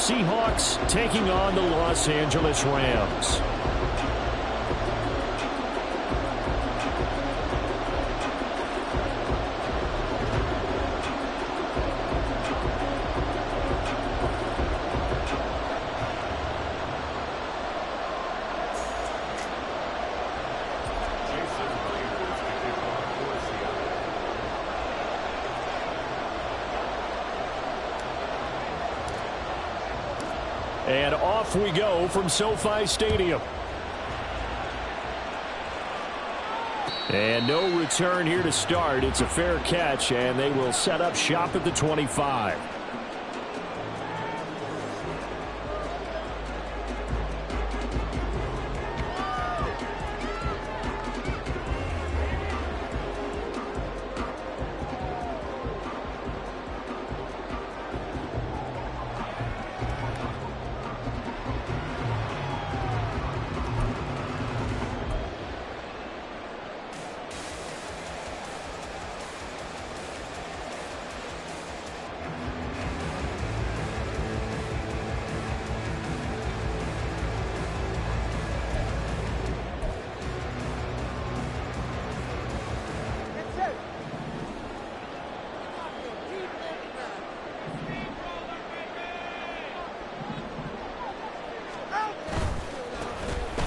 Seahawks taking on the Los Angeles Rams. And off we go from SoFi Stadium. And no return here to start. It's a fair catch, and they will set up shop at the 25.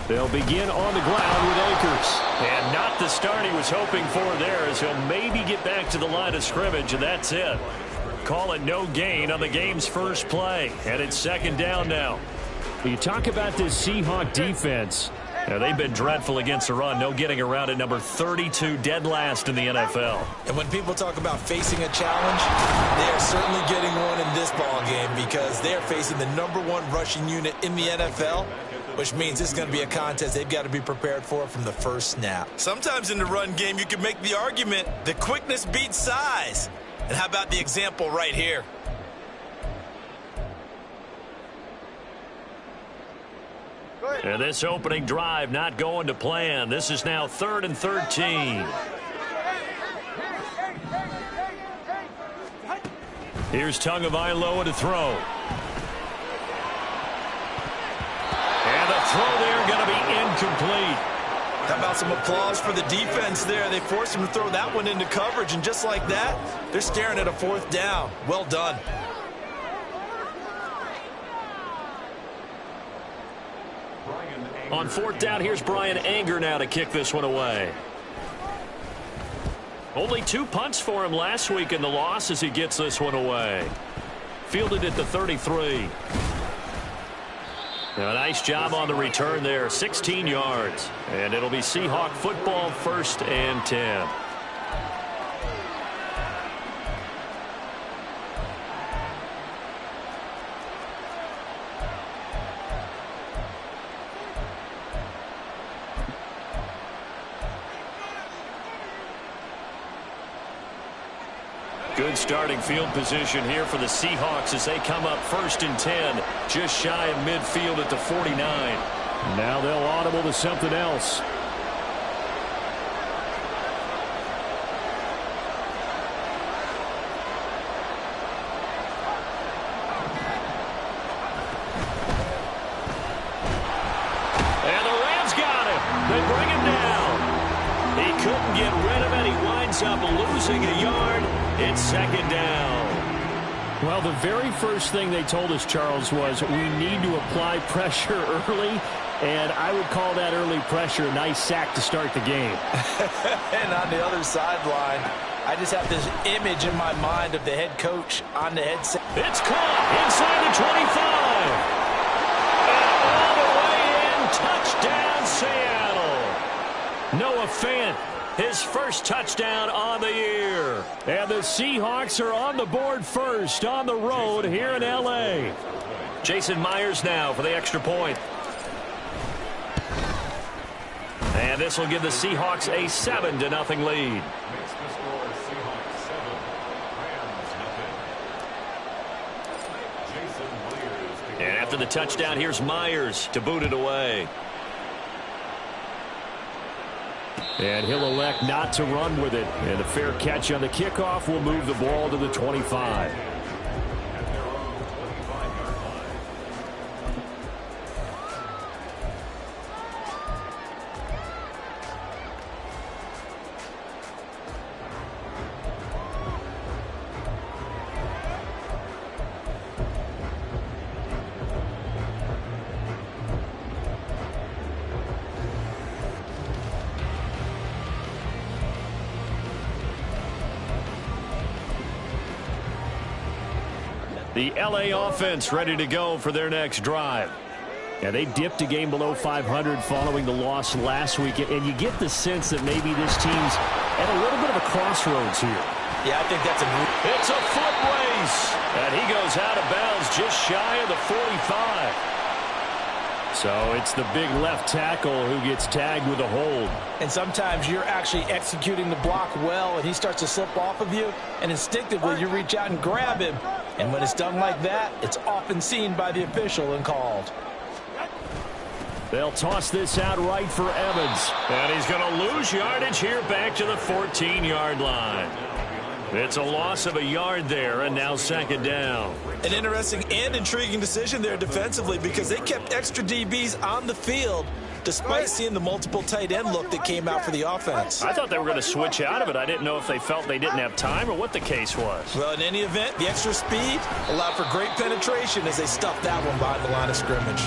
They'll begin on the ground with Akers. And not the start he was hoping for there, as he'll maybe get back to the line of scrimmage, and that's it. Call it no gain on the game's first play. And it's second down now. You talk about this Seahawk defense. Now, they've been dreadful against the run. No getting around at number 32, dead last in the NFL. And when people talk about facing a challenge, they are certainly getting one in this ball game, because they are facing the #1 rushing unit in the NFL, which means it's going to be a contest they've got to be prepared for from the first snap. Sometimes in the run game, you can make the argument that quickness beats size. And how about the example right here? And this opening drive not going to plan. This is now 3rd and 13. Here's Tagovailoa to throw. And the throw there going to be incomplete. How about some applause for the defense there? They forced him to throw that one into coverage, and just like that, they're staring at a 4th down. Well done. On 4th down, here's Brian Anger now to kick this one away. Only 2 punts for him last week in the loss as he gets this one away. Fielded at the 33. Now, a nice job on the return there, 16 yards. And it'll be Seahawk football, 1st and 10. Good starting field position here for the Seahawks as they come up 1st and 10, just shy of midfield at the 49. Now they'll audible to something else. And the Rams got him. They bring him down. He couldn't get rid of it. He winds up losing a yard. It's 2nd down. Well, the very first thing they told us, Charles, was we need to apply pressure early, and I would call that early pressure a nice sack to start the game. And on the other sideline, I just have this image in my mind of the head coach on the headset. It's caught inside the 25. And all the way in, touchdown, Seattle. Noah Fant. His first touchdown on the year. And the Seahawks are on the board first on the road here in L.A. Jason Myers now for the extra point. And this will give the Seahawks a 7-0 lead. And after the touchdown, here's Myers to boot it away. And he'll elect not to run with it. And a fair catch on the kickoff will move the ball to the 25. The LA offense ready to go for their next drive. Yeah, they dipped a game below 500 following the loss last week, and you get the sense that maybe this team's at a little bit of a crossroads here. Yeah, I think that's a move. It's a foot race, and he goes out of bounds just shy of the 45. So it's the big left tackle who gets tagged with a hold. And sometimes you're actually executing the block well, and he starts to slip off of you, and instinctively you reach out and grab him. And when it's done like that, it's often seen by the official and called. They'll toss this out right for Evans. And he's going to lose yardage here back to the 14-yard line. It's a loss of a yard there, and now second down. An interesting and intriguing decision there defensively because they kept extra DBs on the field despite seeing the multiple tight end look that came out for the offense. I thought they were going to switch out of it. I didn't know if they felt they didn't have time or what the case was. Well, in any event, the extra speed allowed for great penetration as they stuffed that one behind the line of scrimmage.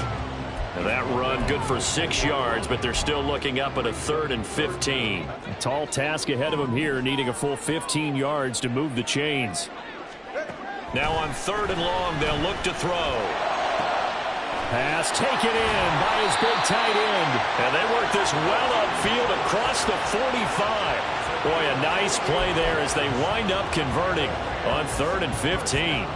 And that run good for 6 yards, but they're still looking up at a 3rd and 15. A tall task ahead of them here, needing a full 15 yards to move the chains. Now on 3rd and long, they'll look to throw. Pass taken in by his big tight end. And they work this well upfield across the 45. Boy, a nice play there as they wind up converting on 3rd and 15.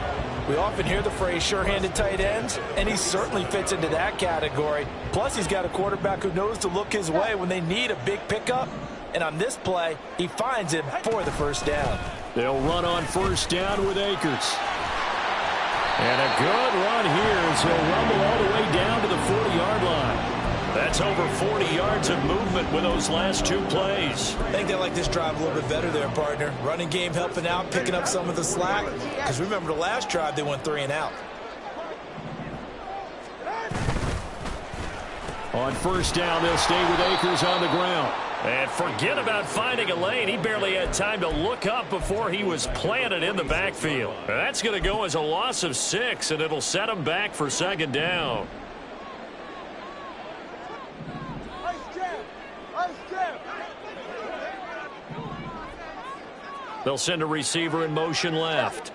We often hear the phrase sure-handed tight ends, and he certainly fits into that category. Plus, he's got a quarterback who knows to look his way when they need a big pickup. And on this play, he finds him for the first down. They'll run on first down with Akers. And a good run here as he'll rumble all the way down to the 40-yard line. That's over 40 yards of movement with those last 2 plays. I think they like this drive a little bit better there, partner. Running game helping out, picking up some of the slack. Because remember the last drive, they went 3 and out. On first down, they'll stay with Akers on the ground. And forget about finding a lane. He barely had time to look up before he was planted in the backfield. That's going to go as a loss of 6, and it'll set him back for second down. They'll send a receiver in motion left.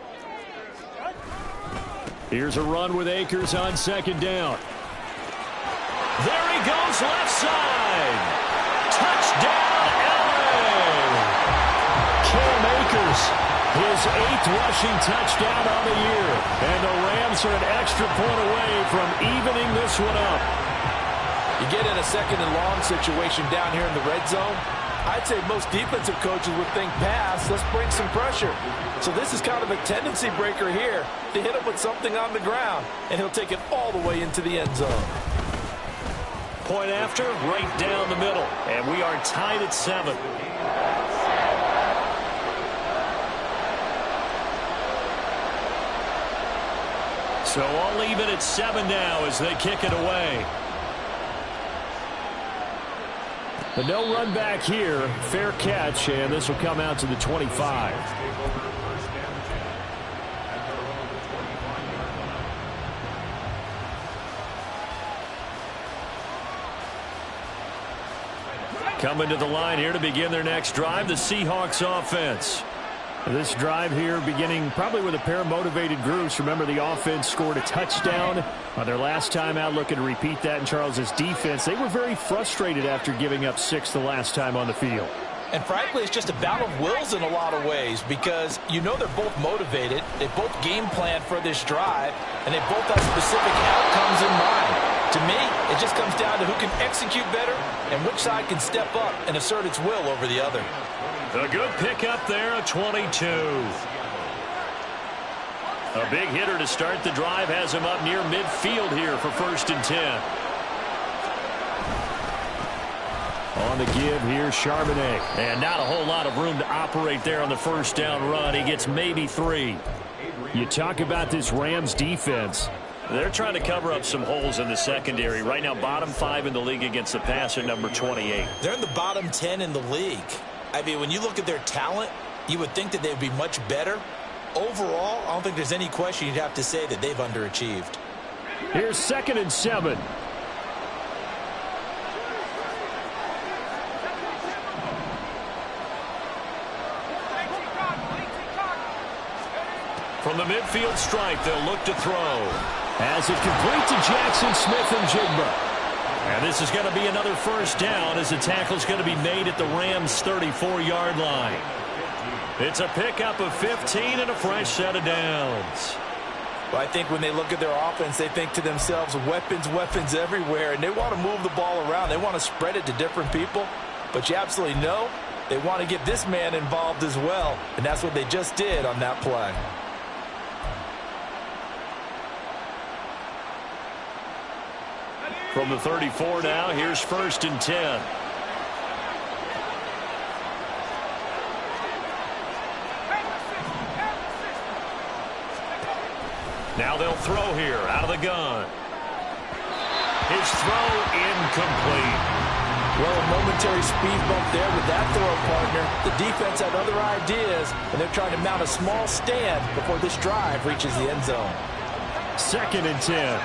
Here's a run with Akers on second down. There he goes left side. Touchdown, LA. Cam Akers, his 8th rushing touchdown on the year. And the Rams are an extra point away from evening this one up. You get in a 2nd and long situation down here in the red zone. I'd say most defensive coaches would think pass, let's bring some pressure. So this is kind of a tendency breaker here to hit him with something on the ground, and he'll take it all the way into the end zone. Point after, right down the middle. And we are tied at 7. So I'll leave it at 7 now as they kick it away. But no run back here. Fair catch, and this will come out to the 25. Coming to the line here to begin their next drive, the Seahawks offense. This drive here beginning probably with a pair of motivated groups. Remember, the offense scored a touchdown on their last time out, looking to repeat that in Charles's defense. They were very frustrated after giving up 6 the last time on the field. And frankly, it's just a battle of wills in a lot of ways because you know they're both motivated. They both game plan for this drive, and they both have specific outcomes in mind. To me, it just comes down to who can execute better and which side can step up and assert its will over the other. A good pickup there, a 22. A big hitter to start the drive has him up near midfield here for 1st and 10. On the give here, Charbonnet. And not a whole lot of room to operate there on the first down run. He gets maybe 3. You talk about this Rams defense. They're trying to cover up some holes in the secondary. Right now, bottom 5 in the league against the pass at number 28. They're in the bottom 10 in the league. I mean, when you look at their talent, you would think that they'd be much better. Overall, I don't think there's any question you'd have to say that they've underachieved. Here's 2nd and 7. From the midfield stripe, they'll look to throw. As it complete to Jackson Smith and Jigba. And this is going to be another first down as the tackle's going to be made at the Rams' 34-yard line. It's a pickup of 15 and a fresh set of downs. Well, I think when they look at their offense, they think to themselves, weapons, weapons everywhere, and they want to move the ball around. They want to spread it to different people, but you absolutely know they want to get this man involved as well, and that's what they just did on that play. From the 34 now, here's 1st and 10. Now they'll throw here out of the gun. His throw incomplete. Well, a momentary speed bump there with that throw, partner. The defense had other ideas, and they're trying to mount a small stand before this drive reaches the end zone. 2nd and 10.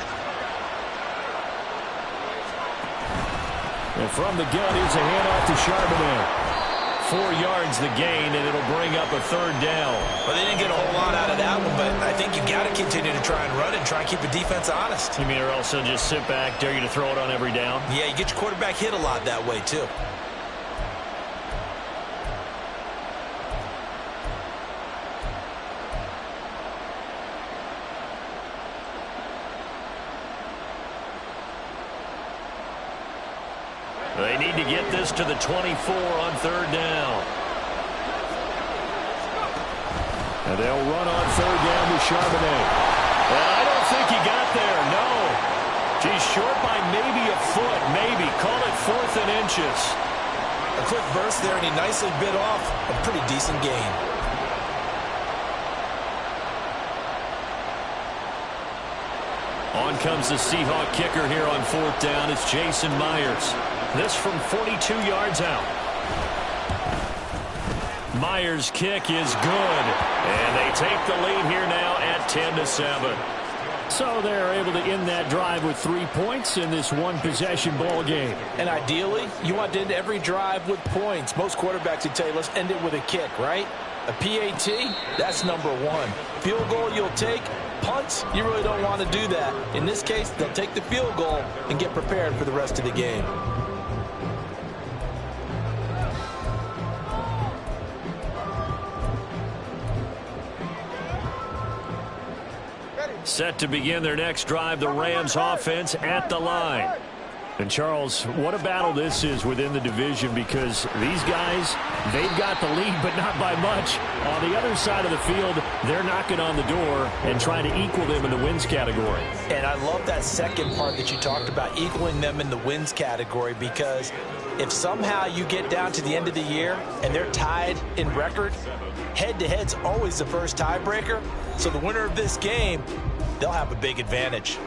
And from the gun, here's a handoff to Charbonnet. 4 yards the gain, and it'll bring up a 3rd down. Well, they didn't get a whole lot out of that one, but I think you got to continue to try and run and try and keep the defense honest. You mean or also just sit back, dare you to throw it on every down? Yeah, you get your quarterback hit a lot that way, too. They need to get this to the 24 on 3rd down. And they'll run on 3rd down with Charbonnet. And I don't think he got there, no. He's short by maybe a foot, maybe. Call it 4th and inches. A quick burst there, and he nicely bit off a pretty decent gain. On comes the Seahawk kicker here on 4th down. It's Jason Myers. This from 42 yards out. Myers' kick is good. And they take the lead here now at 10-7. So they're able to end that drive with 3 points in this one-possession ball game. And ideally, you want to end every drive with points. Most quarterbacks would tell you, let's end it with a kick, right? A PAT, that's number 1. Field goal you'll take. Punts, you really don't want to do that. In this case, they'll take the field goal and get prepared for the rest of the game. Set to begin their next drive, the Rams offense at the line. And, Charles, what a battle this is within the division, because these guys, they've got the lead, but not by much. On the other side of the field, they're knocking on the door and trying to equal them in the wins category. And I love that second part that you talked about, equaling them in the wins category, because if somehow you get down to the end of the year and they're tied in record, head-to-head's always the first tiebreaker. So the winner of this game, they'll have a big advantage.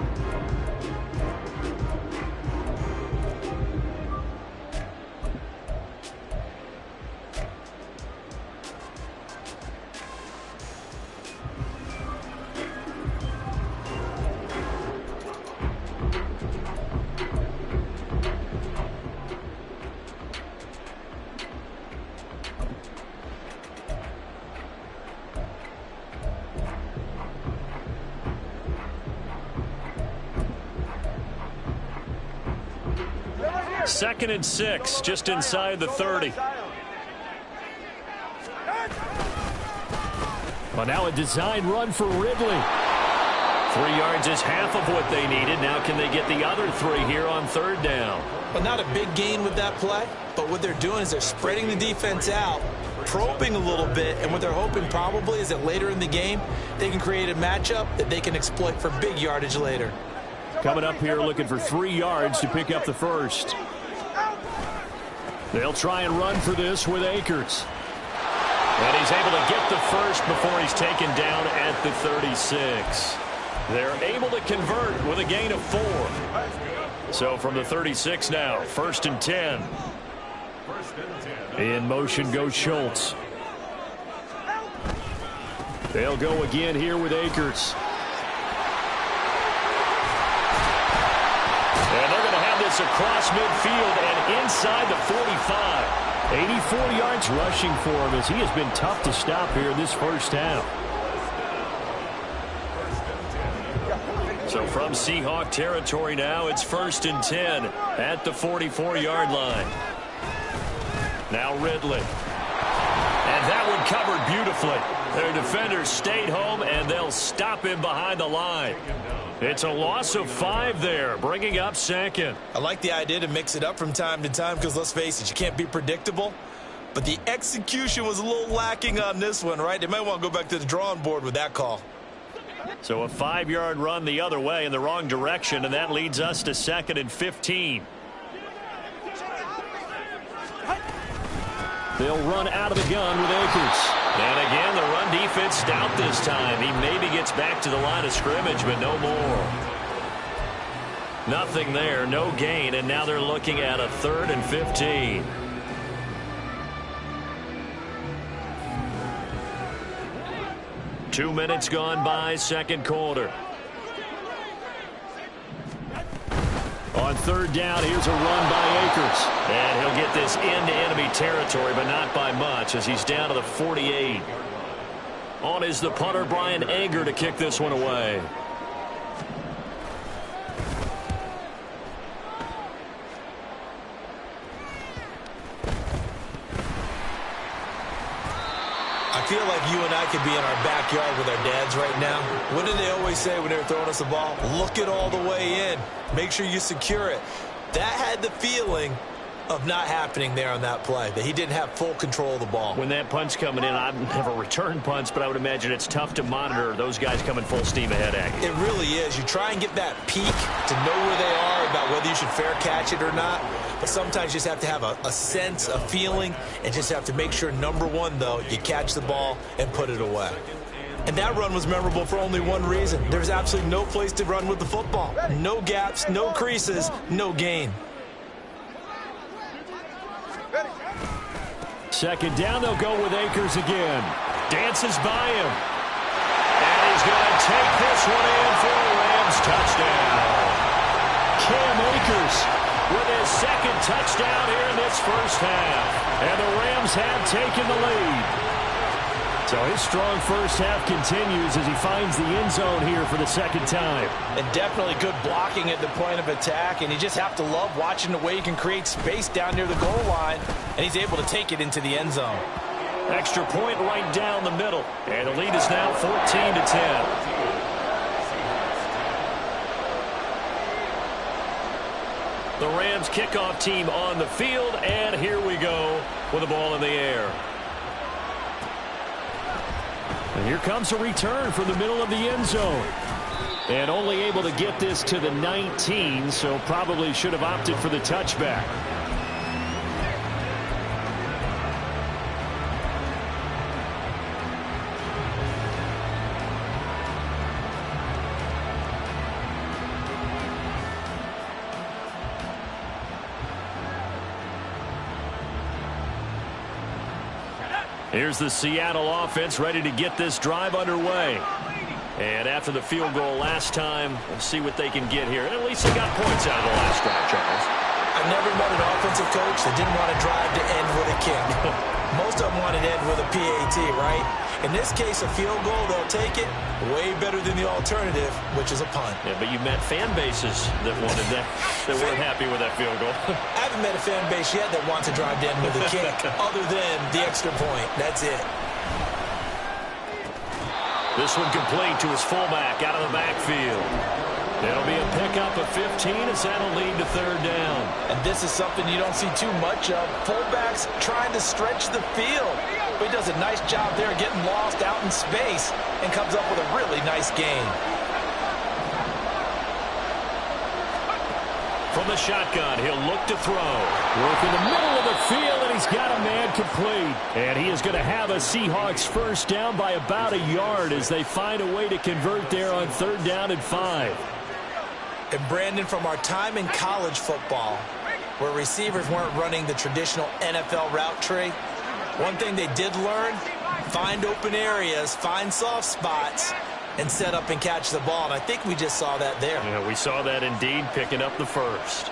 Second and 6, just inside the 30. Well, now a design run for Ridley. 3 yards is half of what they needed. Now can they get the other 3 here on 3rd down? Well, not a big gain with that play, but what they're doing is they're spreading the defense out, probing a little bit, and what they're hoping probably is that later in the game, they can create a matchup that they can exploit for big yardage later. Coming up here looking for 3 yards to pick up the first. They'll try and run for this with Akers. And he's able to get the first before he's taken down at the 36. They're able to convert with a gain of 4. So from the 36 now, 1st and 10. In motion goes Schultz. They'll go again here with Akers. And they're going to have this across midfield and inside the 45. 84 yards rushing for him as he has been tough to stop here in this first half. So from Seahawk territory now, it's 1st and 10 at the 44-yard line. Now Ridley. And that one covered beautifully. Their defenders stayed home, and they'll stop him behind the line. It's a loss of 5 there, bringing up 2nd. I like the idea to mix it up from time to time because, let's face it, you can't be predictable. But the execution was a little lacking on this one, right? They might want to go back to the drawing board with that call. So a 5-yard run the other way in the wrong direction, and that leads us to 2nd and 15. They'll run out of the gun with Akers. And again, the run defense stout this time. He maybe gets back to the line of scrimmage, but no more. Nothing there, no gain, and now they're looking at a 3rd and 15. Two minutes gone by, second quarter. On 3rd down, here's a run by Akers. And he'll get this into enemy territory, but not by much as he's down to the 48. On is the punter, Brian Anger, to kick this one away. I feel like you and I could be in our backyard with our dads right now. What did they always say when they were throwing us the ball? Look it all the way in. Make sure you secure it. That had the feeling of not happening there on that play, that he didn't have full control of the ball. When that punt's coming in, I've never returned punts, but I would imagine it's tough to monitor those guys coming full steam ahead at you. It really is. You try and get that peek to know where they are, about whether you should fair catch it or not. But sometimes you just have to have a sense, a feeling, and just have to make sure, number one, though, you catch the ball and put it away. And that run was memorable for only one reason. There's absolutely no place to run with the football. No gaps, no creases, no gain. 2nd down, they'll go with Akers again. Dances by him. And he's going to take this one in for a Rams touchdown. Cam Akers with his 2nd touchdown here in this first half. And the Rams have taken the lead. So his strong first half continues as he finds the end zone here for the 2nd time. And definitely good blocking at the point of attack, and you just have to love watching the way he can create space down near the goal line, and he's able to take it into the end zone. Extra point right down the middle, and the lead is now 14-10. The Rams kickoff team on the field, and here we go with the ball in the air. And here comes a return from the middle of the end zone. And only able to get this to the 19, so probably should have opted for the touchback. Here's the Seattle offense ready to get this drive underway. And after the field goal last time, we'll see what they can get here. And at least they got points out of the last drive, Charles. I've never met an offensive coach that didn't want to drive to end with a kick. Most of them want to end with a PAT, right? In this case, a field goal, they'll take it. Way better than the alternative, which is a punt. Yeah, but you met fan bases that wanted that, that weren't happy with that field goal. I haven't met a fan base yet that wants to drive to end with a kick, other than the extra point. That's it. This one complete to his fullback out of the backfield. It'll be a pickup of 15 as that'll lead to 3rd down. And this is something you don't see too much of. Fullbacks trying to stretch the field. But he does a nice job there getting lost out in space and comes up with a really nice gain. From the shotgun, he'll look to throw. Work in the middle of the field, and he's got a man complete. And he is going to have a Seahawks first down by about a yard as they find a way to convert there on 3rd down and 5. And Brandon, from our time in college football, where receivers weren't running the traditional NFL route tree, one thing they did learn, find open areas, find soft spots, and set up and catch the ball. And I think we just saw that there. Yeah, we saw that indeed, picking up the first.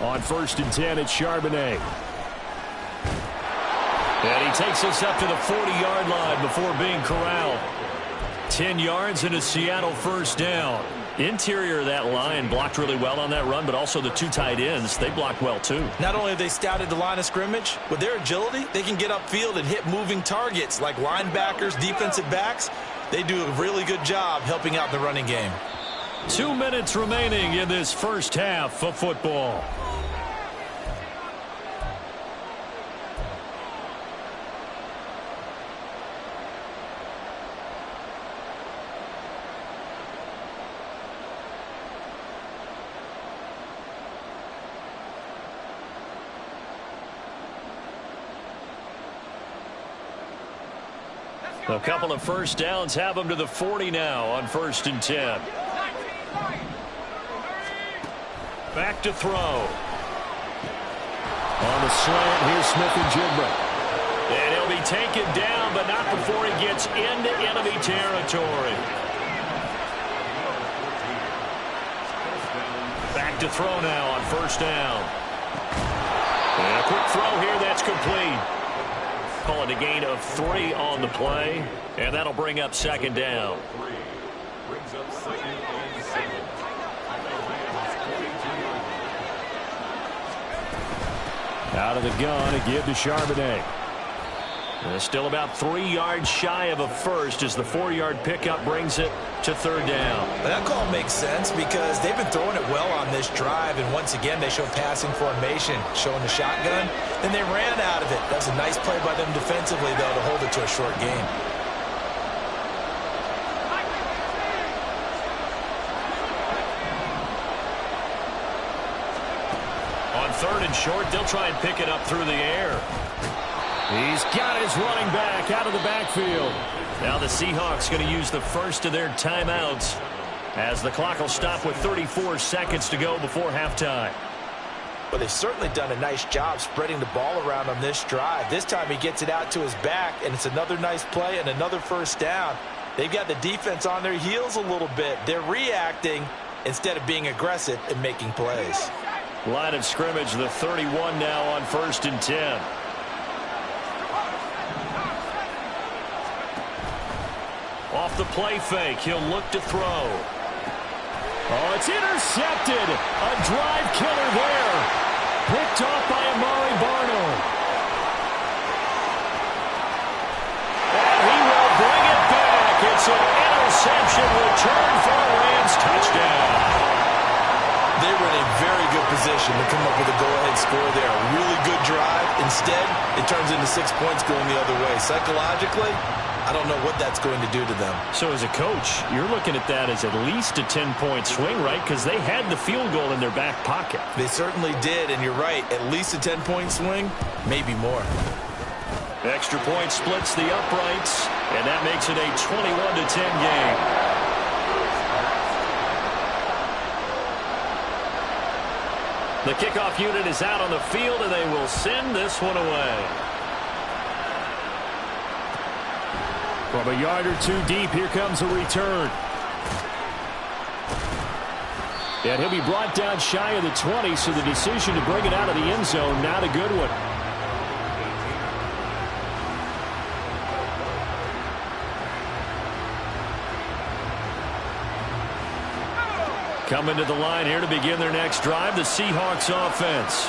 On 1st and 10, it's Charbonnet. And he takes us up to the 40-yard line before being corralled. 10 yards and a Seattle first down. Interior of that line blocked really well on that run, but also the two tight ends, they blocked well too. Not only have they scouted the line of scrimmage, with their agility, they can get upfield and hit moving targets like linebackers, defensive backs. They do a really good job helping out the running game. 2 minutes remaining in this first half of football. A couple of first downs have them to the 40 now on 1st and 10. Back to throw. On the slant, here's Smith-Njigba. And he'll be taken down, but not before he gets into enemy territory. Back to throw now on 1st down. And a quick throw here that's complete. Call it a gain of 3 on the play, and that'll bring up 2nd down. Out of the gun, a give to Charbonnet. Still about 3 yards shy of a first as the 4-yard pickup brings it to 3rd down. That call makes sense because they've been throwing it well on this drive, and once again they show passing formation, showing the shotgun. Then they ran out of it. That was a nice play by them defensively, though, to hold it to a short game. On 3rd and short, they'll try and pick it up through the air. He's got his running back out of the backfield. Now the Seahawks going to use the first of their timeouts as the clock will stop with 34 seconds to go before halftime. Well, they've certainly done a nice job spreading the ball around on this drive. This time he gets it out to his back, and it's another nice play and another first down. They've got the defense on their heels a little bit. They're reacting instead of being aggressive and making plays. Line of scrimmage, the 31 now on 1st and 10. Off the play fake, he'll look to throw. Oh, it's intercepted. A drive killer there. Picked off by Amari Barno. And he will bring it back. It's an interception return for a Rams touchdown. They were in a very good position to come up with a go-ahead score there. A really good drive. Instead, it turns into 6 points going the other way. Psychologically, I don't know what that's going to do to them. So as a coach, you're looking at that as at least a 10-point swing, right? Because they had the field goal in their back pocket. They certainly did, and you're right. At least a 10-point swing, maybe more. Extra point splits the uprights, and that makes it a 21-10 game. The kickoff unit is out on the field, and they will send this one away. From a yard or two deep, here comes a return. And he'll be brought down shy of the 20, so the decision to bring it out of the end zone, not a good one. Coming to the line here to begin their next drive, the Seahawks offense.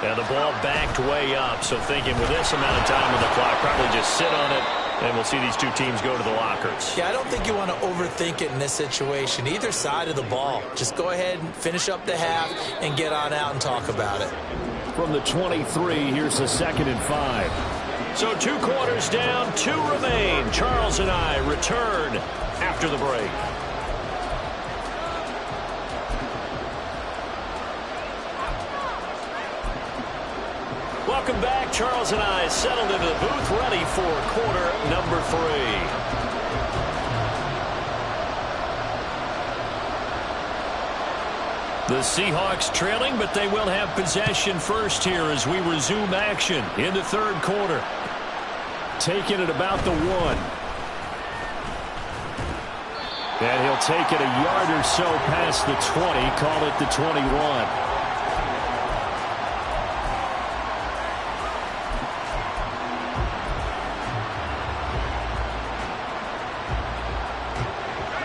And the ball backed way up, so thinking with this amount of time on the clock, probably just sit on it, and we'll see these two teams go to the lockers. Yeah, I don't think you want to overthink it in this situation. Either side of the ball. Just go ahead and finish up the half and get on out and talk about it. From the 23, here's the 2nd and 5. So 2 quarters down, 2 remain. Charles and I return after the break. Welcome back. Charles and I settled into the booth, ready for quarter number 3. The Seahawks trailing, but they will have possession first here as we resume action in the 3rd quarter. Taking it about the 1. And he'll take it a yard or so past the 20, call it the 21.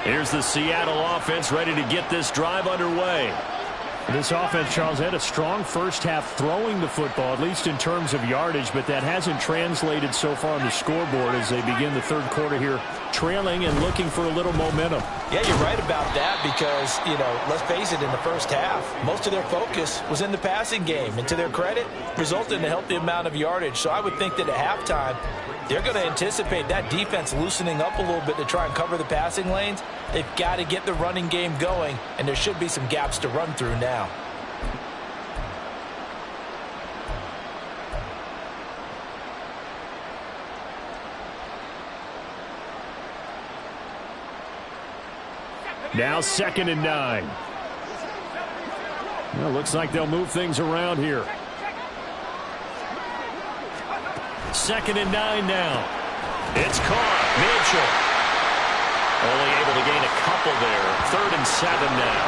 Here's the Seattle offense ready to get this drive underway. This offense, Charles, had a strong first half throwing the football, at least in terms of yardage, but that hasn't translated so far on the scoreboard as they begin the third quarter here, trailing and looking for a little momentum. Yeah, you're right about that because, let's face it, in the first half, most of their focus was in the passing game. And to their credit, resulted in a healthy amount of yardage. So I would think that at halftime, they're going to anticipate that defense loosening up a little bit to try and cover the passing lanes. They've got to get the running game going, and there should be some gaps to run through now. Now 2nd and 9. Well, looks like they'll move things around here. 2nd and 9 now. It's caught. Mitchell. Only able to gain a couple there. 3rd and 7 now.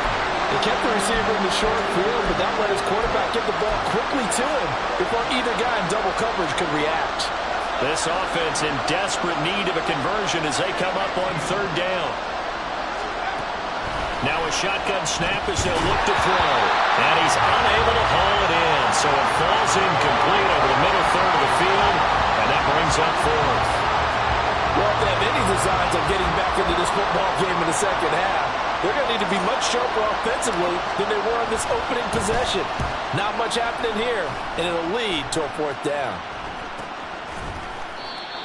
They kept the receiver in the short field, but that let his quarterback get the ball quickly to him before either guy in double coverage could react. This offense in desperate need of a conversion as they come up on 3rd down. Now a shotgun snap as they'll look to throw. And he's unable to haul it in. So it falls incomplete over the middle third of the field. And that brings up 4th. Well, if they have any designs of getting back into this football game in the second half, they're going to need to be much sharper offensively than they were on this opening possession. Not much happening here, and it'll lead to a 4th down.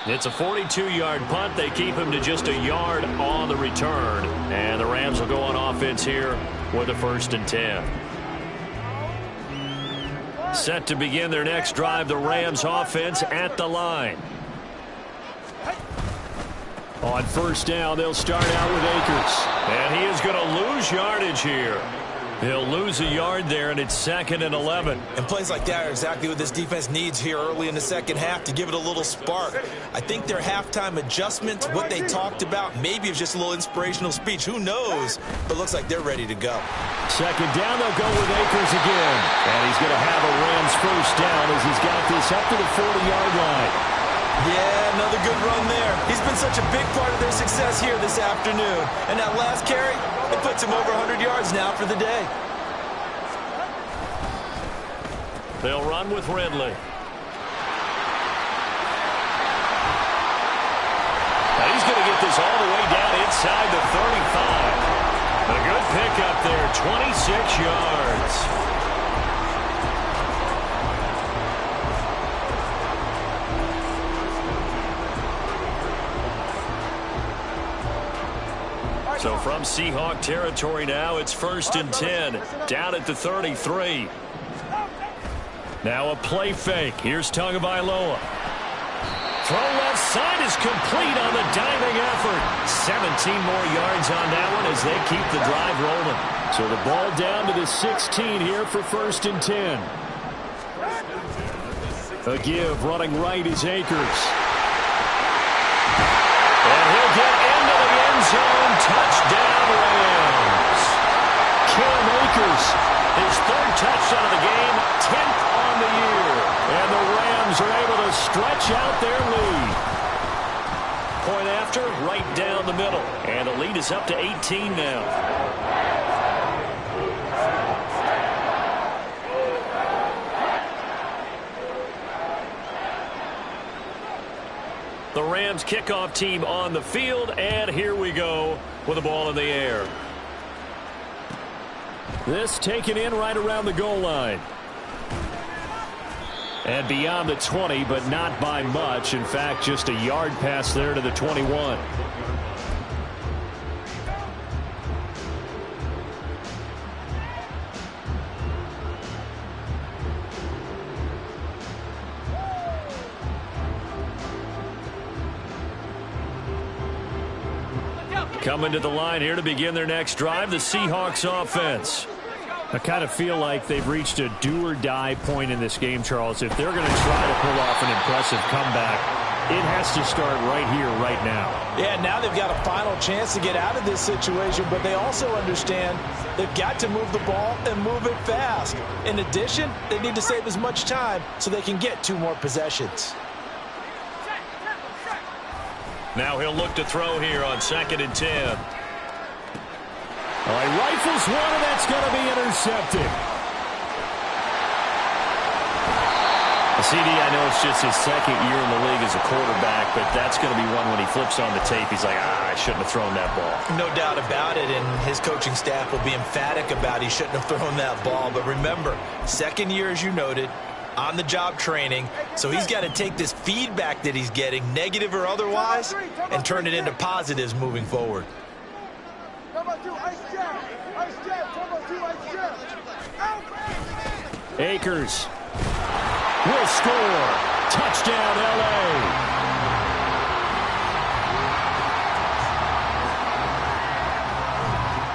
It's a 42-yard punt. They keep him to just a yard on the return. And the Rams will go on offense here with a 1st and 10. Set to begin their next drive, the Rams offense at the line. On 1st down, they'll start out with Akers. And he is going to lose yardage here. He'll lose a yard there, and it's 2nd and 11. And plays like that are exactly what this defense needs here early in the second half to give it a little spark. I think their halftime adjustments, what they talked about, maybe it was just a little inspirational speech. Who knows? But looks like they're ready to go. 2nd down, they'll go with Akers again. And he's going to have a Rams 1st down as he's got this up to the 40-yard line. Yeah, another good run there. He's been such a big part of their success here this afternoon. And that last carry, it puts him over 100 yards now for the day. They'll run with Ridley. Now he's going to get this all the way down inside the 35. A good pickup there, 26 yards. So from Seahawk territory now, it's 1st and 10. Down at the 33. Now a play fake. Here's Tagovailoa. Throw left side is complete on the diving effort. 17 more yards on that one as they keep the drive rolling. So the ball down to the 16 here for 1st and 10. A give running right is Akers. And he'll get into the end zone. Touchdown, Rams. Cam Akers. His 3rd touchdown of the game, 10th on the year. And the Rams are able to stretch out their lead. Point after, right down the middle. And the lead is up to 18 now. The Rams kickoff team on the field, and here we go with the ball in the air. This taken in right around the goal line. And beyond the 20, but not by much. In fact, just a yard pass there to the 21. Coming to the line here to begin their next drive, the Seahawks offense. I kind of feel like they've reached a do-or-die point in this game, Charles. If they're going to try to pull off an impressive comeback, it has to start right here, right now. Yeah, now they've got a final chance to get out of this situation, but they also understand they've got to move the ball and move it fast. In addition, they need to save as much time so they can get 2 more possessions. Now he'll look to throw here on 2nd and 10. All right, rifles one, and that's going to be intercepted. CD, I know it's just his second year in the league as a quarterback, but that's going to be one when he flips on the tape. He's like, I shouldn't have thrown that ball. No doubt about it, and his coaching staff will be emphatic about he shouldn't have thrown that ball. But remember, second year, as you noted, on-the-job training, so he's got to take this feedback that he's getting, negative or otherwise, and turn it into positives moving forward. Akers will score. Touchdown, L.A.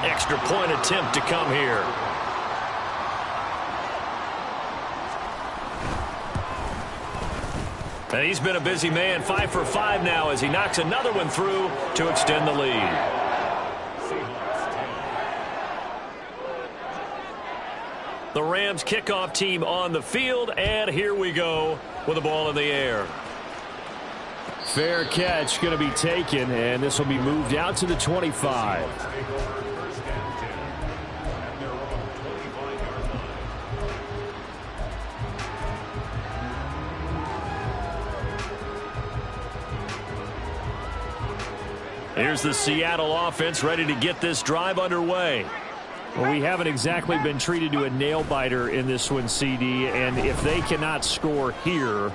Extra point attempt to come here. And he's been a busy man, 5 for 5 now as he knocks another one through to extend the lead. The Rams kickoff team on the field, and here we go with the ball in the air. Fair catch going to be taken, and this will be moved out to the 25. Here's the Seattle offense ready to get this drive underway. Well, we haven't exactly been treated to a nail-biter in this one, CD, and if they cannot score here,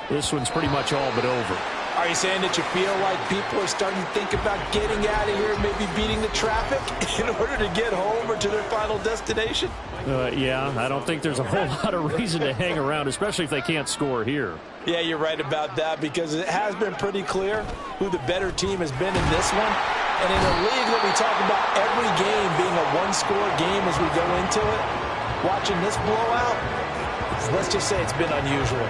this one's pretty much all but over. Are you saying that you feel like people are starting to think about getting out of here, maybe beating the traffic in order to get home or to their final destination? Yeah, I don't think there's a whole lot of reason to hang around, especially if they can't score here. Yeah, you're right about that because it has been pretty clear who the better team has been in this one. And in a league that we talk about every game being a one-score game as we go into it, watching this blowout, let's just say it's been unusual.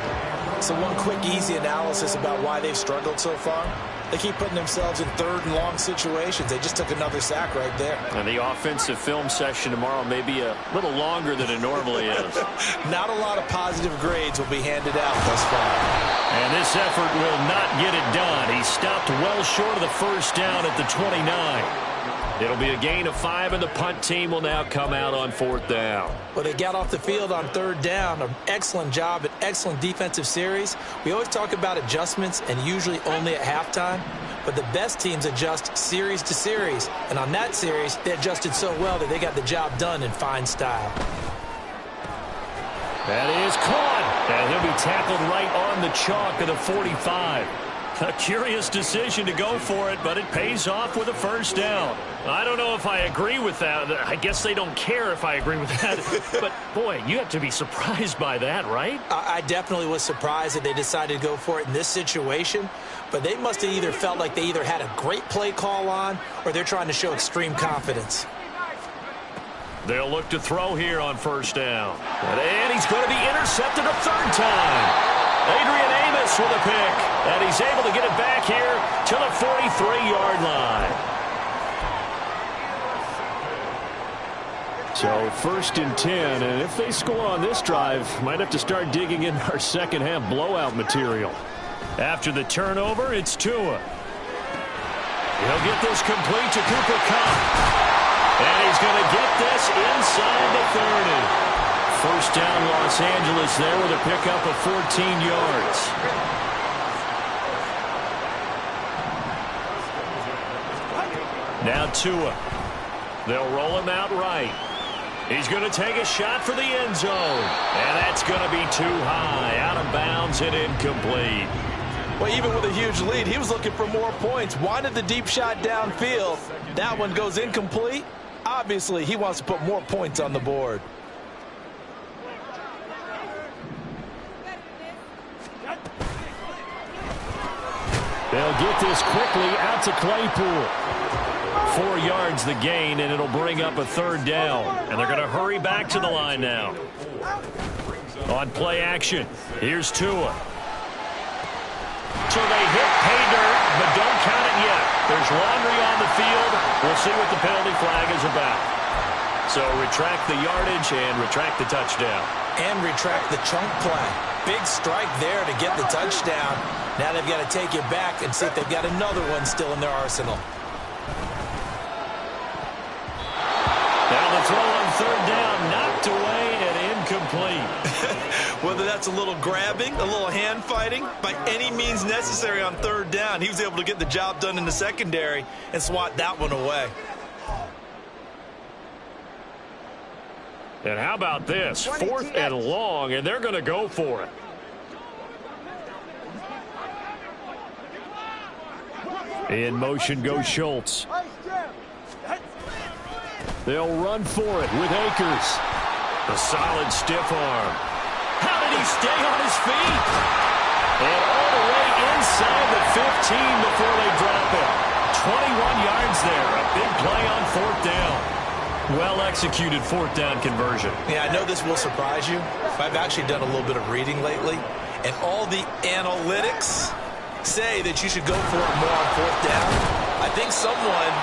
So one quick, easy analysis about why they've struggled so far. They keep putting themselves in third and long situations. They just took another sack right there. And the offensive film session tomorrow may be a little longer than it normally is. Not a lot of positive grades will be handed out thus far. And this effort will not get it done. He stopped well short of the first down at the 29. It'll be a gain of 5, and the punt team will now come out on 4th down. Well, they got off the field on 3rd down. An excellent job, an excellent defensive series. We always talk about adjustments, and usually only at halftime. But the best teams adjust series to series. And on that series, they adjusted so well that they got the job done in fine style. That is caught. And he'll be tackled right on the chalk of the 45. A curious decision to go for it, but it pays off with a first down. I don't know if I agree with that. I guess they don't care if I agree with that. But, boy, you have to be surprised by that, right? I definitely was surprised that they decided to go for it in this situation. But they must have either felt like they either had a great play call on or they're trying to show extreme confidence. They'll look to throw here on first down. And he's going to be intercepted a 3rd time. Adrian Amos with a pick, and he's able to get it back here to the 43-yard line. So 1st and 10, and if they score on this drive, might have to start digging in our second-half blowout material. After the turnover, it's Tua. He'll get this complete to Cooper Kupp, and he's going to get this inside the 30. First down, Los Angeles there with a pickup of 14 yards. Now Tua. They'll roll him out right. He's going to take a shot for the end zone. And that's going to be too high. Out of bounds and incomplete. Well, even with a huge lead, he was looking for more points. Wanted the deep shot downfield. That one goes incomplete. Obviously, he wants to put more points on the board. They'll get this quickly out to Claypool. 4 yards the gain, and it'll bring up a 3rd down. And they're going to hurry back to the line now. On play action, here's Tua. So they hit pay dirt, but don't count it yet. There's laundry on the field. We'll see what the penalty flag is about. So retract the yardage and retract the touchdown. And retract the chunk play. Big strike there to get the touchdown. Now they've got to take it back and see if they've got another one still in their arsenal. that's a little grabbing, a little hand fighting, by any means necessary on third down. He was able to get the job done in the secondary and swat that one away. And how about this? 4th and long, and they're going to go for it. In motion goes Schultz. They'll run for it with Akers. A solid stiff arm. How did he stay on his feet? And all the way inside the 15 before they drop it. 21 yards there. A big play on 4th down. Well-executed 4th down conversion. Yeah, I know this will surprise you, but I've actually done a little bit of reading lately, and all the analytics say that you should go for it more on 4th down. I think someone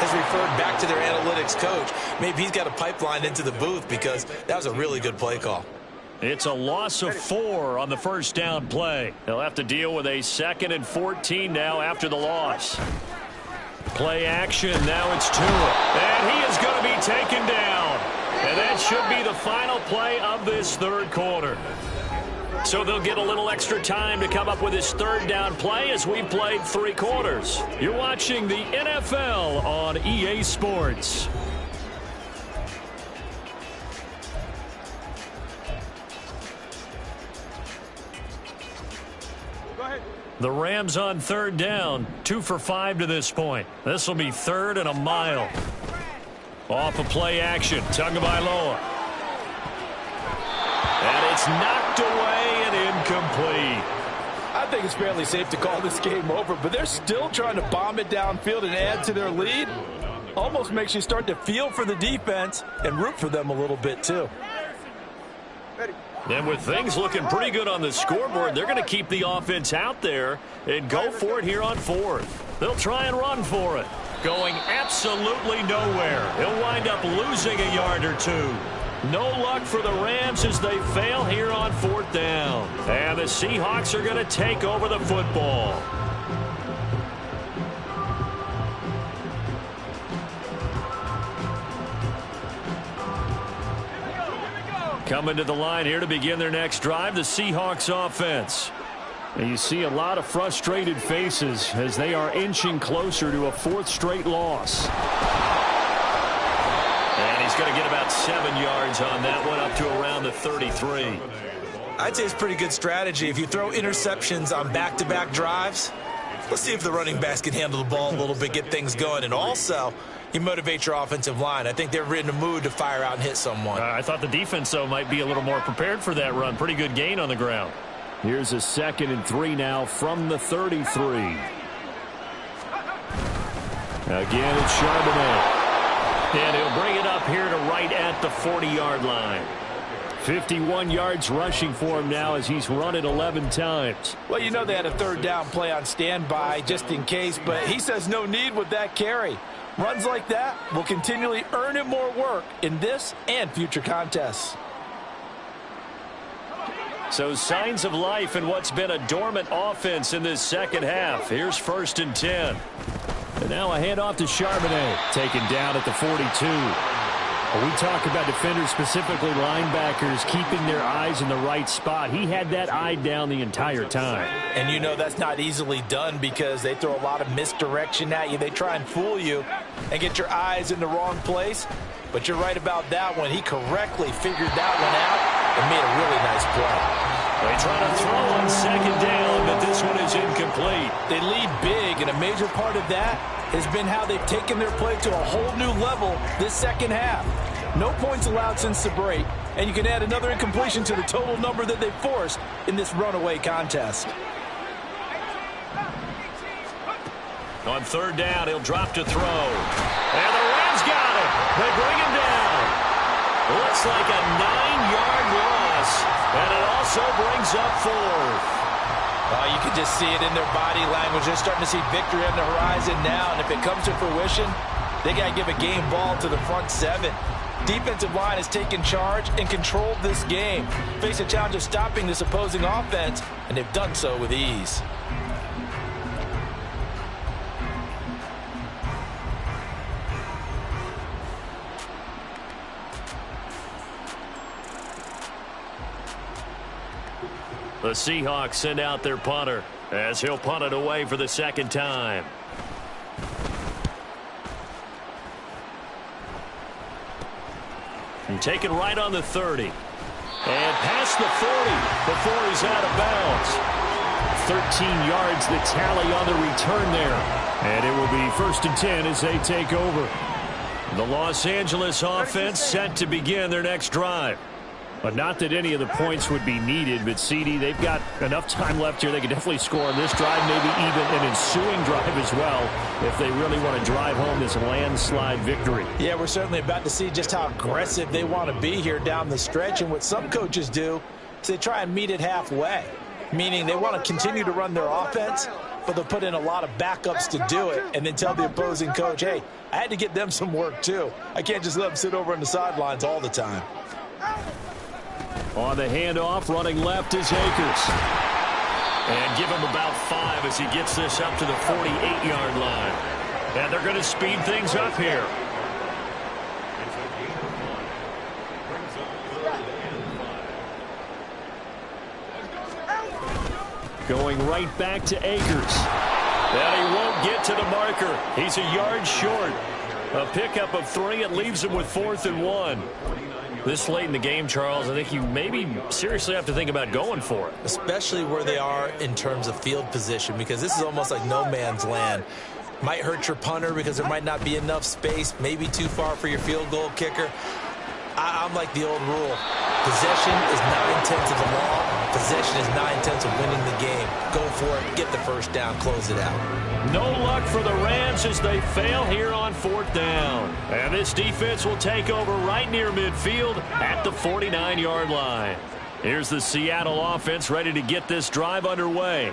has referred back to their analytics coach. Maybe he's got a pipeline into the booth because that was a really good play call. It's a loss of 4 on the 1st down play. They'll have to deal with a 2nd and 14 now after the loss. Play action, now it's Tua. And he is going to be taken down. And that should be the final play of this 3rd quarter. So they'll get a little extra time to come up with this 3rd down play as we've played 3 quarters. You're watching the NFL on EA Sports. The Rams on 3rd down, 2 for 5 to this point. This will be 3rd and a mile. Off of play action, Tagovailoa. And it's knocked away and incomplete. I think it's fairly safe to call this game over, but they're still trying to bomb it downfield and add to their lead. Almost makes you start to feel for the defense and root for them a little bit too. And with things looking pretty good on the scoreboard, they're going to keep the offense out there and go for it here on 4th. They'll try and run for it. Going absolutely nowhere. He'll wind up losing a yard or 2. No luck for the Rams as they fail here on 4th down. And the Seahawks are going to take over the football. Coming to the line here to begin their next drive, the Seahawks offense. And you see a lot of frustrated faces as they are inching closer to a 4th straight loss. And he's going to get about 7 yards on that one, up to around the 33. I'd say it's pretty good strategy. If you throw interceptions on back-to-back drives, let's see if the running backs can handle the ball a little bit, get things going. And also, you motivate your offensive line. I think they're in the mood to fire out and hit someone. I thought the defense, though, might be a little more prepared for that run. Pretty good gain on the ground. Here's a 2nd and 3 now from the 33. Again, it's Charbonnet. And he'll bring it up here to right at the 40-yard line. 51 yards rushing for him now as he's run it 11 times. Well, you know they had a 3rd down play on standby just in case, but he says no need with that carry. Runs like that will continually earn him more work in this and future contests. So signs of life in what's been a dormant offense in this 2nd half. Here's 1st and 10. And now a handoff to Charbonnet, taken down at the 42. When we talk about defenders, specifically linebackers, keeping their eyes in the right spot. He had that eye down the entire time. And you know that's not easily done because they throw a lot of misdirection at you. They try and fool you and get your eyes in the wrong place. But you're right about that one. He correctly figured that one out and made a really nice play. They try to throw on 2nd down, but this one is incomplete. They lead big, and a major part of that has been how they've taken their play to a whole new level this 2nd half. No points allowed since the break, and you can add another incompletion to the total number that they forced in this runaway contest. On 3rd down, he'll drop to throw. And the Rams got it. They bring him down. Looks like a 9-yard loss, and it also brings up 4th. Oh, you can just see it in their body language. They're starting to see victory on the horizon now, and if it comes to fruition, they got to give a game ball to the front 7. Defensive line has taken charge and controlled this game. Face a challenge of stopping this opposing offense, and they've done so with ease. The Seahawks send out their punter as he'll punt it away for the second time. And taken right on the 30. And past the 40 before he's out of bounds. 13 yards the tally on the return there. And it will be 1st and 10 as they take over. The Los Angeles offense set to begin their next drive. But not that any of the points would be needed, but CD, they've got enough time left here. They can definitely score on this drive, maybe even an ensuing drive as well, if they really want to drive home this landslide victory. Yeah, we're certainly about to see just how aggressive they want to be here down the stretch. And what some coaches do is they try and meet it halfway, meaning they want to continue to run their offense, but they'll put in a lot of backups to do it and then tell the opposing coach, hey, I had to get them some work too. I can't just let them sit over on the sidelines all the time. On the handoff, running left is Akers. And give him about 5 as he gets this up to the 48-yard line. And they're going to speed things up here. Going right back to Akers. And he won't get to the marker. He's a yard short. A pickup of 3. It leaves him with 4th and 1. This late in the game, Charles, I think you maybe seriously have to think about going for it. Especially where they are in terms of field position, because this is almost like no man's land. Might hurt your punter because there might not be enough space, maybe too far for your field goal kicker. I'm like the old rule. Possession is 9/10 of the law. Possession is 9/10 of winning the game. Go for it. Get the first down. Close it out. No luck for the Rams as they fail here on 4th down. And this defense will take over right near midfield at the 49-yard line. Here's the Seattle offense ready to get this drive underway.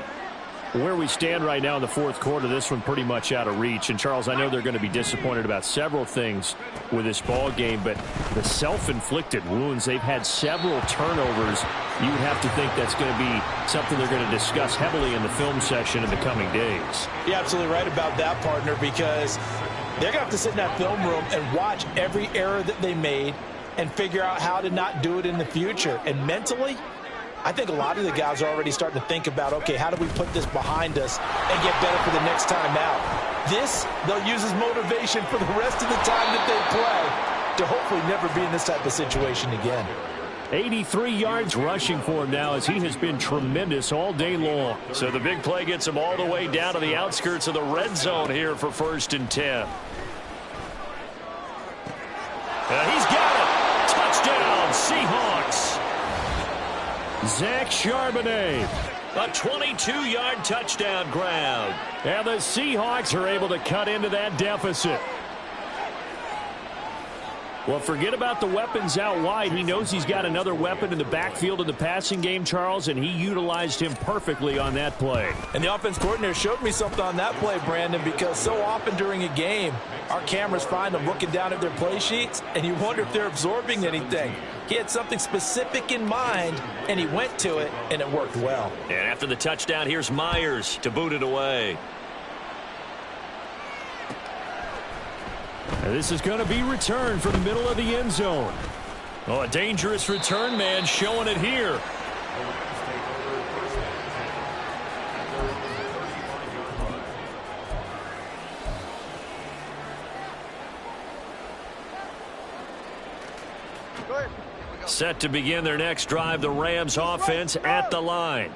Where we stand right now in the 4th quarter, this one pretty much out of reach. And, Charles, I know they're going to be disappointed about several things with this ball game, but the self-inflicted wounds, they've had several turnovers. You would have to think that's going to be something they're going to discuss heavily in the film section in the coming days. You're absolutely right about that, partner, because they're going to have to sit in that film room and watch every error that they made and figure out how to not do it in the future. And mentally, I think a lot of the guys are already starting to think about, okay, how do we put this behind us and get better for the next time out? This, they'll use as motivation for the rest of the time that they play to hopefully never be in this type of situation again. 83 yards rushing for him now as he has been tremendous all day long. So the big play gets him all the way down to the outskirts of the red zone here for 1st and 10. He's got it. Touchdown, Seahawks. Zach Charbonnet. A 22-yard touchdown grab. And the Seahawks are able to cut into that deficit. Well, forget about the weapons out wide. He knows he's got another weapon in the backfield of the passing game, Charles, and he utilized him perfectly on that play. And the offense coordinator showed me something on that play, Brandon, because so often during a game, our cameras find them looking down at their play sheets, and you wonder if they're absorbing anything. He had something specific in mind, and he went to it, and it worked well. And after the touchdown, here's Myers to boot it away. And this is going to be returned from the middle of the end zone. Oh, a dangerous return man showing it here. Set to begin their next drive, the Rams offense at the line.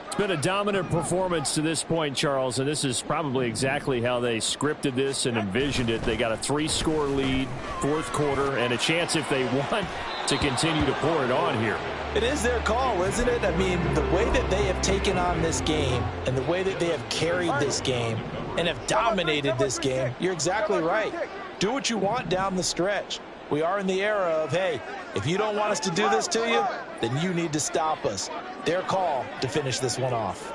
It's been a dominant performance to this point, Charles, and this is probably exactly how they scripted this and envisioned it. They got a 3-score lead, 4th quarter, and a chance if they want to continue to pour it on here. It is their call, isn't it? I mean, the way that they have taken on this game and the way that they have carried this game and have dominated this game, you're exactly right. Do what you want down the stretch. We are in the era of, hey, if you don't want us to do this to you, then you need to stop us. Their call to finish this one off.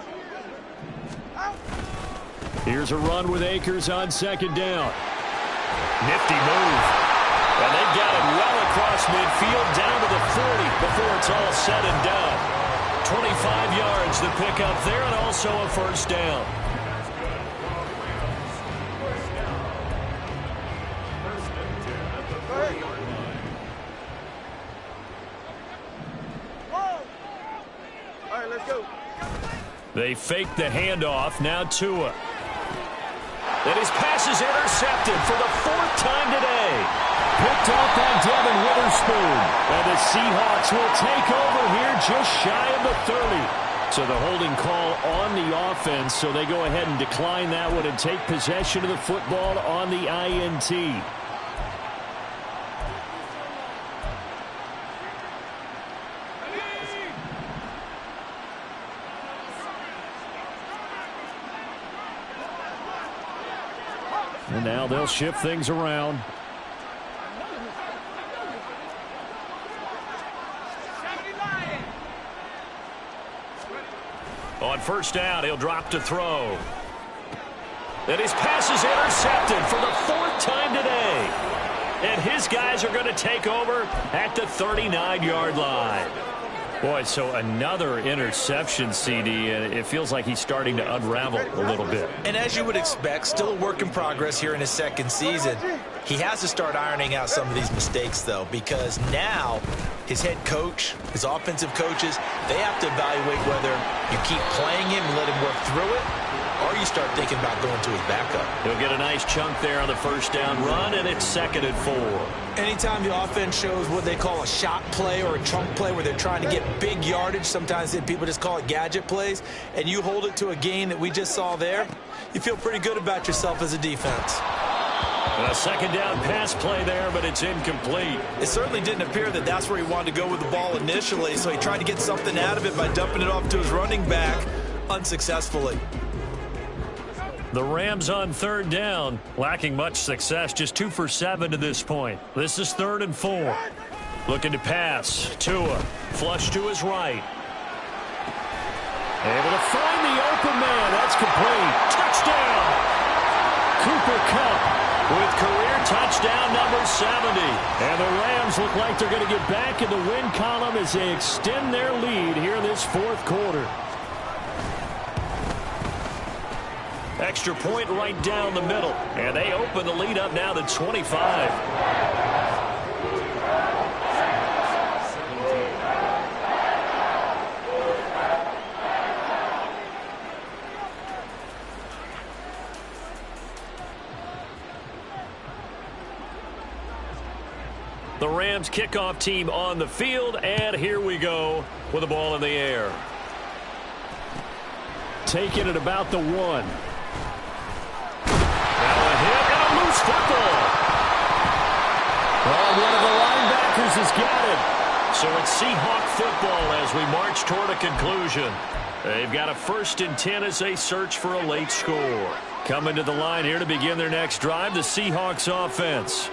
Here's a run with Akers on 2nd down. Nifty move. And they've got it well across midfield down to the 40 before it's all said and done. 25 yards to pick up there and also a 1st down. They fake the handoff. Now Tua. And his pass is intercepted for the 4th time today. Picked off by Devin Witherspoon. And the Seahawks will take over here just shy of the 30. So the holding call on the offense, so they go ahead and decline that one and take possession of the football on the INT. And now they'll shift things around. On first down, he'll drop to throw. And his pass is intercepted for the 4th time today. And his guys are going to take over at the 39-yard line. Boy, so another interception, CD, and it feels like he's starting to unravel a little bit. And as you would expect, still a work in progress here in his 2nd season. He has to start ironing out some of these mistakes, though, because now his head coach, his offensive coaches, they have to evaluate whether you keep playing him and let him work through it, or you start thinking about going to his backup. He'll get a nice chunk there on the first down run, and it's 2nd and 4. Anytime the offense shows what they call a shot play or a chunk play where they're trying to get big yardage, sometimes people just call it gadget plays, and you hold it to a gain that we just saw there, you feel pretty good about yourself as a defense. A 2nd down pass play there, but it's incomplete. It certainly didn't appear that that's where he wanted to go with the ball initially, so he tried to get something out of it by dumping it off to his running back unsuccessfully. The Rams on 3rd down, lacking much success, just 2 for 7 to this point. This is 3rd and 4. Looking to pass. Tua, flush to his right. Able to find the open man. That's complete. Touchdown! Cooper Kupp with career touchdown number 70. And the Rams look like they're going to get back in the win column as they extend their lead here in this 4th quarter. Extra point right down the middle. And they open the lead up now to 25. The Rams kickoff team on the field, and here we go with the ball in the air. Taking it about the 1. Football. Oh, one of the linebackers has got it. So it's Seahawk football as we march toward a conclusion. They've got a 1st and 10 as they search for a late score. Coming to the line here to begin their next drive, the Seahawks offense.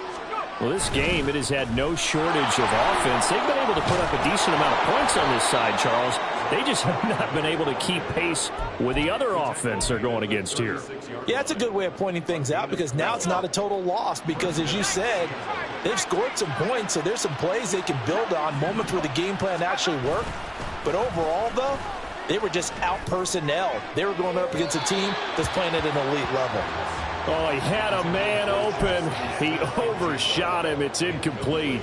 Well, this game, it has had no shortage of offense. They've been able to put up a decent amount of points on this side, Charles. They just have not been able to keep pace with the other offense they're going against here. Yeah, that's a good way of pointing things out because now it's not a total loss because, as you said, they've scored some points, so there's some plays they can build on, moments where the game plan actually worked. But overall, though, they were just out-personnel. They were going up against a team that's playing at an elite level. Oh, he had a man open. He overshot him. It's incomplete.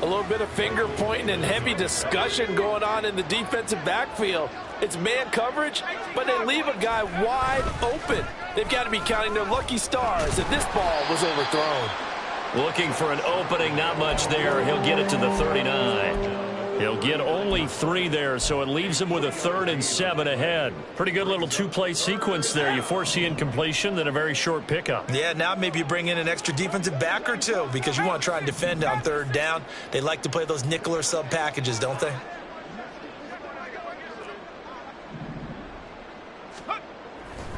A little bit of finger pointing and heavy discussion going on in the defensive backfield. It's man coverage, but they leave a guy wide open. They've got to be counting their lucky stars that this ball was overthrown. Looking for an opening, not much there. He'll get it to the 39. He'll get only 3 there, so it leaves him with a 3rd and 7 ahead. Pretty good little 2-play sequence there. You force the incompletion, then a very short pickup. Yeah, now maybe you bring in an extra defensive back or 2 because you want to try and defend on 3rd down. They like to play those nickel or sub packages, don't they?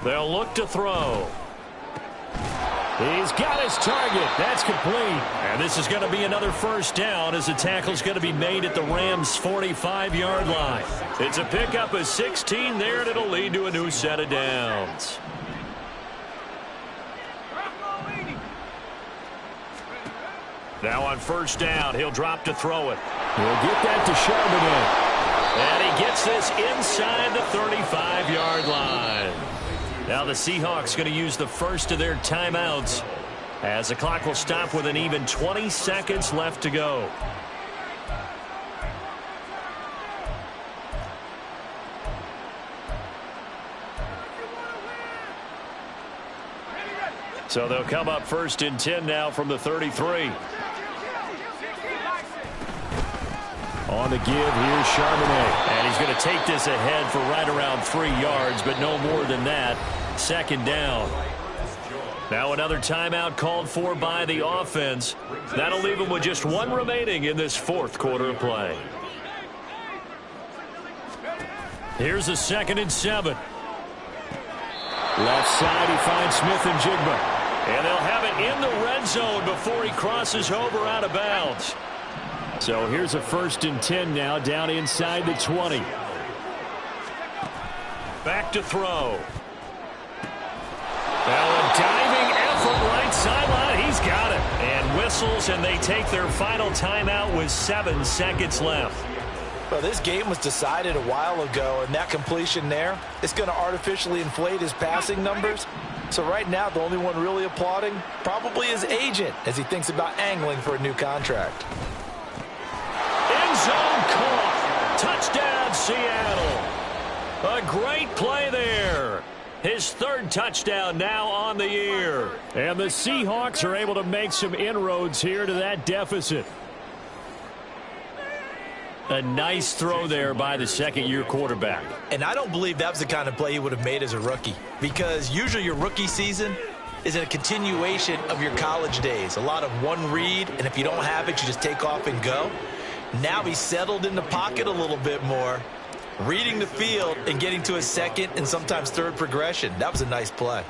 They'll look to throw. He's got his target. That's complete. And this is going to be another 1st down as the tackle's going to be made at the Rams' 45-yard line. It's a pickup of 16 there, and it'll lead to a new set of downs. Now on 1st down, he'll drop to throw it. He'll get that to Charbonnet. And he gets this inside the 35-yard line. Now the Seahawks going to use the first of their timeouts as the clock will stop with an even 20 seconds left to go. So they'll come up 1st and 10 now from the 33. On the give, here's Charbonnet. And he's going to take this ahead for right around 3 yards, but no more than that. 2nd down. Now another timeout called for by the offense. That'll leave them with just 1 remaining in this 4th quarter of play. Here's a 2nd and 7. Left side, he finds Smith and Jigba. And they'll have it in the red zone before he crosses over out of bounds. So here's a 1st and 10 now, down inside the 20. Back to throw. Now a diving effort right sideline. He's got it. And whistles, and they take their final timeout with 7 seconds left. Well, this game was decided a while ago, and that completion there is going to artificially inflate his passing numbers. So right now, the only one really applauding probably his agent as he thinks about angling for a new contract. End zone caught. Touchdown, Seattle. A great play there. His 3rd touchdown now on the year. And the Seahawks are able to make some inroads here to that deficit. A nice throw there by the 2nd-year quarterback. And I don't believe that was the kind of play he would have made as a rookie, because usually your rookie season is a continuation of your college days. A lot of one read, and if you don't have it, you just take off and go. Now he's settled in the pocket a little bit more, reading the field and getting to his 2nd and sometimes 3rd progression. That was a nice play.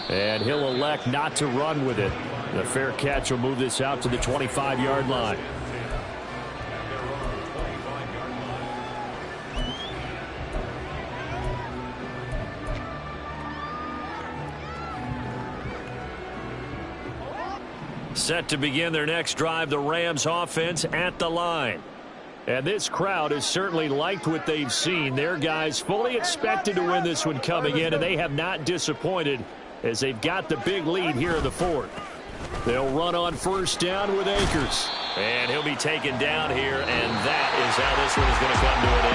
And he'll elect not to run with it. The fair catch will move this out to the 25-yard line. Set to begin their next drive, the Rams offense at the line. And this crowd has certainly liked what they've seen. Their guys fully expected to win this one coming in, and they have not disappointed as they've got the big lead here in the 4th. They'll run on 1st down with Akers. And he'll be taken down here, and that is how this one is going to come to an